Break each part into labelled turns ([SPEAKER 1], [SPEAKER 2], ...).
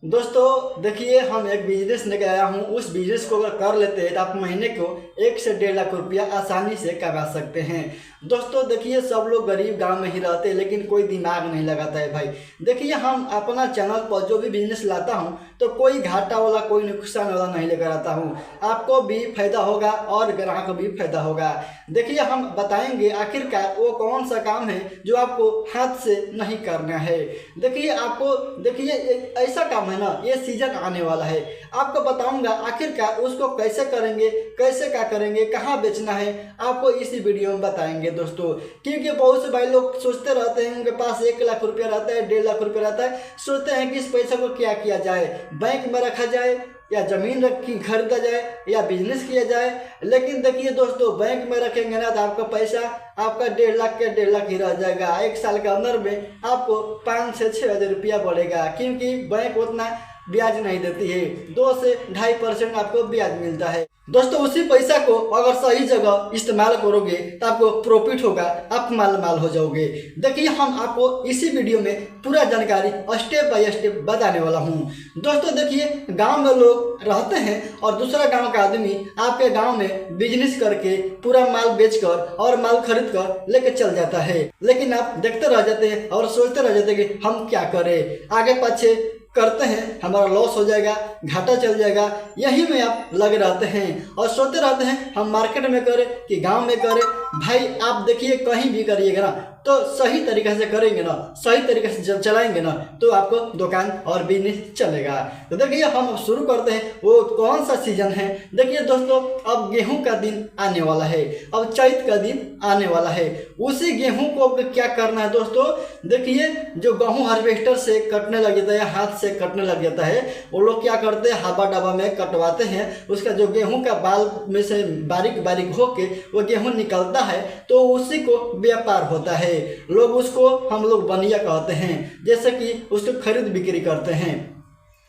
[SPEAKER 1] दोस्तों देखिए, हम एक बिजनेस लेके आया हूँ। उस बिजनेस को अगर कर लेते हैं तो आप महीने को 1 से 1.5 लाख रुपया आसानी से कमा सकते हैं। दोस्तों देखिए, सब लोग गरीब गांव में ही रहते हैं लेकिन कोई दिमाग नहीं लगाता है भाई। देखिए, हम अपना चैनल पर जो भी बिजनेस लाता हूँ तो कोई घाटा वाला कोई नुकसान वाला नहीं लेकर आता हूँ। आपको भी फायदा होगा और ग्राहक को भी फायदा होगा। देखिए, हम बताएंगे आखिरकार वो कौन सा काम है जो आपको हाथ से नहीं करना है। देखिए आपको, देखिए एक ऐसा काम है ना, ये सीजन आने वाला है। आपको बताऊंगा आखिरकार उसको कैसे करेंगे, कैसे क्या करेंगे, कहाँ बेचना है, आपको इसी वीडियो में बताएंगे दोस्तों। क्योंकि बहुत से भाई लोग सोचते रहते हैं, उनके पास 1 लाख रुपया रहता है, 1.5 लाख रुपया रहता है, सोचते हैं कि इस पैसे को क्या किया जाए, बैंक में रखा जाए या जमीन रखी खरीदा जाए या बिजनेस किया जाए। लेकिन देखिए दोस्तों, बैंक में रखेंगे ना तो आपका पैसा आपका 1.5 लाख के 1.5 लाख ही रह जाएगा। 1 साल के अंदर में आपको 5 से 6 हज़ार रुपया बढ़ेगा, क्योंकि बैंक उतना ब्याज नहीं देती है। 2 से 2.5% आपको ब्याज मिलता है। दोस्तों उसी पैसा को अगर सही जगह इस्तेमाल करोगे तो आपको प्रॉफिट होगा, आप माल माल हो जाओगे। देखिए, हम आपको इसी वीडियो में पूरा जानकारी स्टेप बाय स्टेप बताने वाला हूँ। दोस्तों देखिए, गांव में लोग रहते हैं और दूसरा गांव का आदमी आपके गांव में बिजनेस करके पूरा माल बेचकर और माल खरीद कर लेके चल जाता है। लेकिन आप देखते रह जाते हैं और सोचते रह जाते हैं कि हम क्या करें, आगे पीछे करते हैं, हमारा लॉस हो जाएगा, घाटा चल जाएगा, यही में आप लगे रहते हैं और सोचते रहते हैं हम मार्केट में करें कि गांव में करें। भाई आप देखिए, कहीं भी करिएगा ना तो सही तरीके से करेंगे ना, सही तरीके से जब चलाएंगे ना तो आपको दुकान और बिजनेस चलेगा। तो देखिए, हम शुरू करते हैं। वो कौन सा सीजन है? देखिए दोस्तों, अब गेहूं का दिन आने वाला है, अब चैत का दिन आने वाला है। उसी गेहूं को क्या करना है दोस्तों? देखिए, जो गेहूं हार्वेस्टर से कटने लग जाता है, हाथ से कटने लग जाता है, वो लोग क्या करते हैं, हवा डबा में कटवाते हैं। उसका जो गेहूं का बाल में से बारीक बारीक होके वो गेहूं निकलता है, तो उसी को व्यापार होता है। लोग उसको, हम लोग बनिया कहते हैं, जैसे कि उसको खरीद बिक्री करते हैं।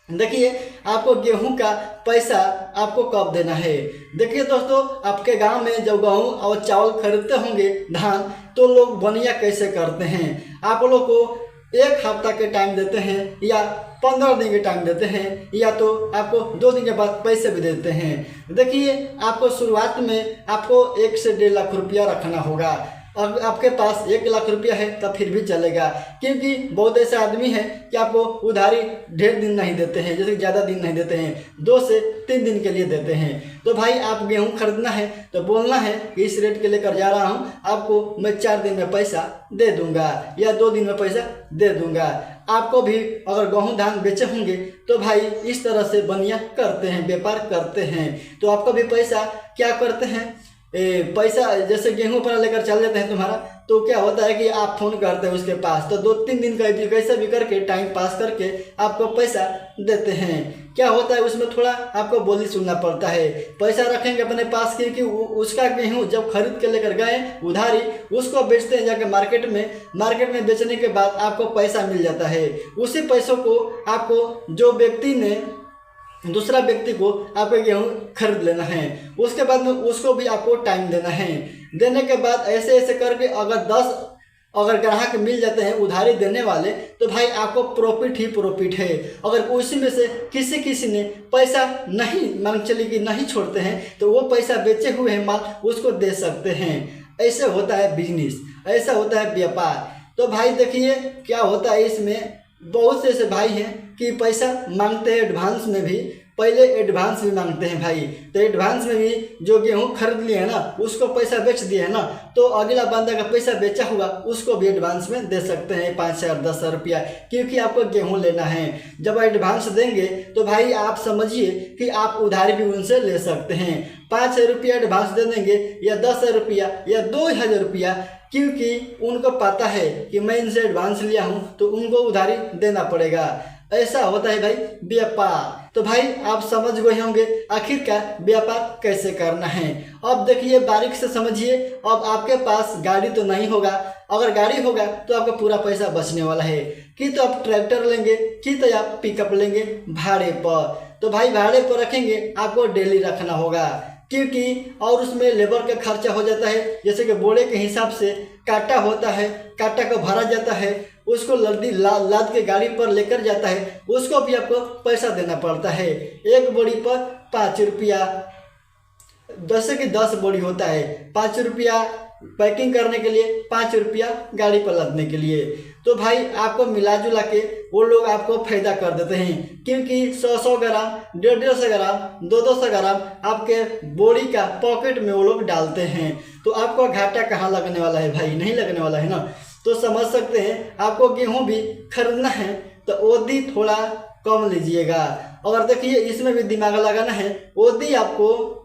[SPEAKER 1] देखिए, आपको गेहूं का पैसा आपको कब देना है? देखिए दोस्तों, आपके गांव में जब गेहूं और चावल खरीदते होंगे, धान, तो लोग बनिया कैसे करते हैं? आप लोग को 1 हफ्ता के टाइम देते हैं या 15 दिन के टाइम देते हैं, या तो आपको 2 दिन के बाद पैसे भी देते हैं। देखिए, आपको शुरुआत में आपको 1 से 1.5 लाख रुपया रखना होगा। अब आपके पास 1 लाख रुपया है तब फिर भी चलेगा, क्योंकि बहुत ऐसे आदमी हैं कि आपको उधारी ढेर दिन नहीं देते हैं, जैसे ज़्यादा दिन नहीं देते हैं, 2 से 3 दिन के लिए देते हैं। तो भाई आप गेहूं खरीदना है तो बोलना है कि इस रेट के लेकर जा रहा हूं, आपको मैं 4 दिन में पैसा दे दूंगा या 2 दिन में पैसा दे दूंगा। आपको भी अगर गेहूं धान बेचे होंगे तो भाई इस तरह से बनिया करते हैं, व्यापार करते हैं। तो आपका भी पैसा क्या करते हैं, पैसा जैसे गेहूं पर लेकर चल जाते हैं तुम्हारा, तो क्या होता है कि आप फोन करते हैं उसके पास, तो 2-3 दिन का कैसे भी करके टाइम पास करके आपको पैसा देते हैं। क्या होता है उसमें थोड़ा आपको बोली सुनना पड़ता है। पैसा रखेंगे अपने पास, क्योंकि उसका गेहूं जब खरीद के लेकर गए उधारी, उसको बेचते हैं जाके मार्केट में बेचने के बाद आपको पैसा मिल जाता है। उसी पैसों को आपको, जो व्यक्ति ने दूसरा व्यक्ति को आपके गेहूं खरीद लेना है, उसके बाद में उसको भी आपको टाइम देना है। देने के बाद ऐसे ऐसे करके अगर ग्राहक मिल जाते हैं उधारी देने वाले, तो भाई आपको प्रॉफिट ही प्रॉफिट है। अगर उसी में से किसी ने पैसा नहीं, मान चलिए कि नहीं छोड़ते हैं, तो वो पैसा बेचे हुए हैं माल उसको दे सकते हैं। ऐसे होता है बिजनेस, ऐसा होता है व्यापार। तो भाई देखिए क्या होता है, इसमें बहुत से ऐसे भाई हैं कि पैसा मांगते हैं एडवांस में भी, पहले एडवांस भी मांगते हैं भाई। तो एडवांस में भी जो गेहूं खरीद लिए है ना, उसको पैसा बेच दिए है ना, तो अगला बंदा का पैसा बेचा हुआ उसको भी एडवांस में दे सकते हैं 5,000 10,000 रुपया, क्योंकि आपको गेहूं लेना है। जब एडवांस देंगे तो भाई आप समझिए कि आप उधारी भी उनसे ले सकते हैं। 5,000 रुपया एडवांस दे देंगे या 10,000 रुपया या 2,000 रुपया, क्योंकि उनको पता है कि मैं इनसे एडवांस लिया हूं तो उनको उधारी देना पड़ेगा। ऐसा होता है भाई व्यापार। तो भाई आप समझ गए होंगे आखिरकार व्यापार कैसे करना है। अब देखिए, बारीक से समझिए। अब आपके पास गाड़ी तो नहीं होगा, अगर गाड़ी होगा तो आपका पूरा पैसा बचने वाला है। कि तो आप ट्रैक्टर लेंगे, कि तो आप पिकअप लेंगे भाड़े पर। तो भाई भाड़े पर रखेंगे, आपको डेली रखना होगा, क्योंकि और उसमें लेबर का खर्चा हो जाता है। जैसे कि बोरे के हिसाब से काटा होता है, काटा को भरा जाता है, उसको लाद के गाड़ी पर लेकर जाता है, उसको भी आपको पैसा देना पड़ता है। एक बोरी पर 5 रुपया, जैसे कि 10 बोरी होता है, 5 रुपया पैकिंग करने के लिए, 5 रुपया गाड़ी पर लादने के लिए। तो भाई आपको मिला जुला के वो लोग आपको फायदा कर देते हैं, क्योंकि 100 ग्राम, 150 ग्राम, 200 ग्राम आपके बोरी का पॉकेट में वो लोग डालते हैं। तो आपको घाटा कहाँ लगने वाला है भाई, नहीं लगने वाला है ना। तो समझ सकते हैं, आपको गेहूँ भी खरीदना है तो ओदी थोड़ा कम लीजिएगा। और देखिए इसमें भी दिमाग लगाना है, ओदी आपको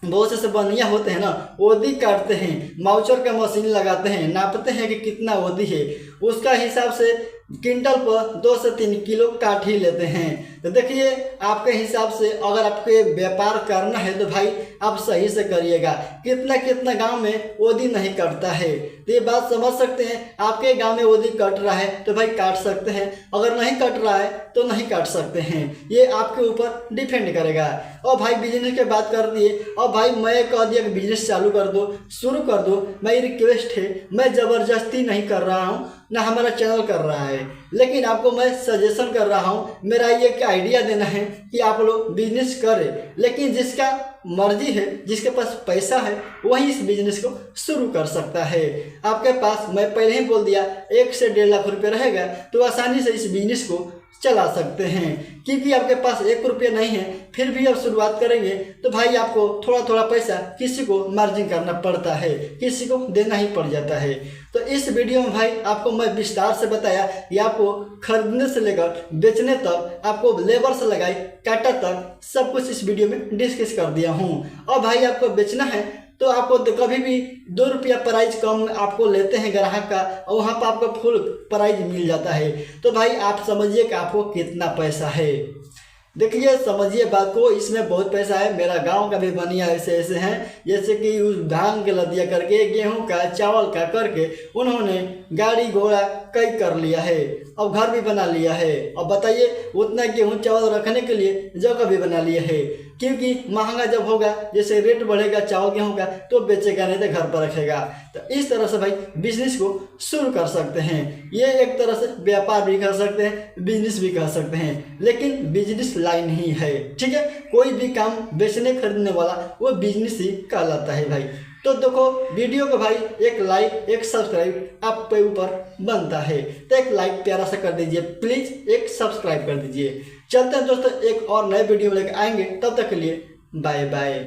[SPEAKER 1] बहुत से बनिया होते हैं ना, ओदी काटते हैं, माउचर का मशीन लगाते हैं, नापते हैं कि कितना ओदी है, उसका हिसाब से क्विंटल पर 2 से 3 किलो काट ही लेते हैं। तो देखिए आपके हिसाब से अगर आपके व्यापार करना है तो भाई आप सही से करिएगा। कितना गांव में ओदी नहीं कटता है, तो ये बात समझ सकते हैं। आपके गांव में ओदी कट रहा है तो भाई काट सकते हैं, अगर नहीं कट रहा है तो नहीं काट सकते हैं, ये आपके ऊपर डिपेंड करेगा। और भाई बिजनेस की बात कर दिए, और भाई मैं कह दिया कि बिजनेस चालू कर दो, शुरू कर दो, मेरी रिक्वेस्ट है, मैं ज़बरदस्ती नहीं कर रहा हूँ, ना हमारा चैनल कर रहा है, लेकिन आपको मैं सजेशन कर रहा हूँ। मेरा ये एक आइडिया देना है कि आप लोग बिजनेस करें, लेकिन जिसका मर्जी है, जिसके पास पैसा है, वही इस बिजनेस को शुरू कर सकता है। आपके पास मैं पहले ही बोल दिया 1 से 1.5 लाख रुपये रहेगा तो आसानी से इस बिजनेस को चला सकते हैं। क्योंकि आपके पास 1 रुपया नहीं है, फिर भी आप शुरुआत करेंगे तो भाई आपको थोड़ा पैसा किसी को मार्जिन करना पड़ता है, किसी को देना ही पड़ जाता है। तो इस वीडियो में भाई आपको मैं विस्तार से बताया कि आपको खरीदने से लेकर बेचने तक, आपको लेबर से लगाई काटा तक सब कुछ इस वीडियो में डिस्कस कर दिया हूँ। और भाई आपको बेचना है तो आपको कभी भी 2 रुपया प्राइस कम आपको लेते हैं ग्राहक का, और वहाँ पर आपको फुल प्राइस मिल जाता है। तो भाई आप समझिए कि आपको कितना पैसा है। देखिए समझिए बात को, इसमें बहुत पैसा है। मेरा गांव का भी बनिया ऐसे हैं, जैसे कि उस धान के लदिया करके, गेहूं का, चावल का करके उन्होंने गाड़ी घोड़ा कई कर लिया है, अब घर भी बना लिया है। अब बताइए उतना गेहूं चावल रखने के लिए जगह भी बना लिया है, क्योंकि महंगा जब होगा, जैसे रेट बढ़ेगा चावल गेहूं का, तो बेचेगा नहीं तो घर पर रखेगा। तो इस तरह से भाई बिजनेस को शुरू कर सकते हैं। ये एक तरह से व्यापार भी कर सकते हैं, बिजनेस भी कर सकते हैं, लेकिन बिजनेस लाइन ही है, ठीक है। कोई भी काम बेचने खरीदने वाला वो बिजनेस ही कहलाता है भाई। तो देखो वीडियो को भाई एक लाइक, एक सब्सक्राइब आप पे ऊपर बनता है, तो एक लाइक प्यारा सा कर दीजिए प्लीज, एक सब्सक्राइब कर दीजिए। चलते हैं दोस्तों, एक और नए वीडियो लेकर आएंगे, तब तक के लिए बाय बाय।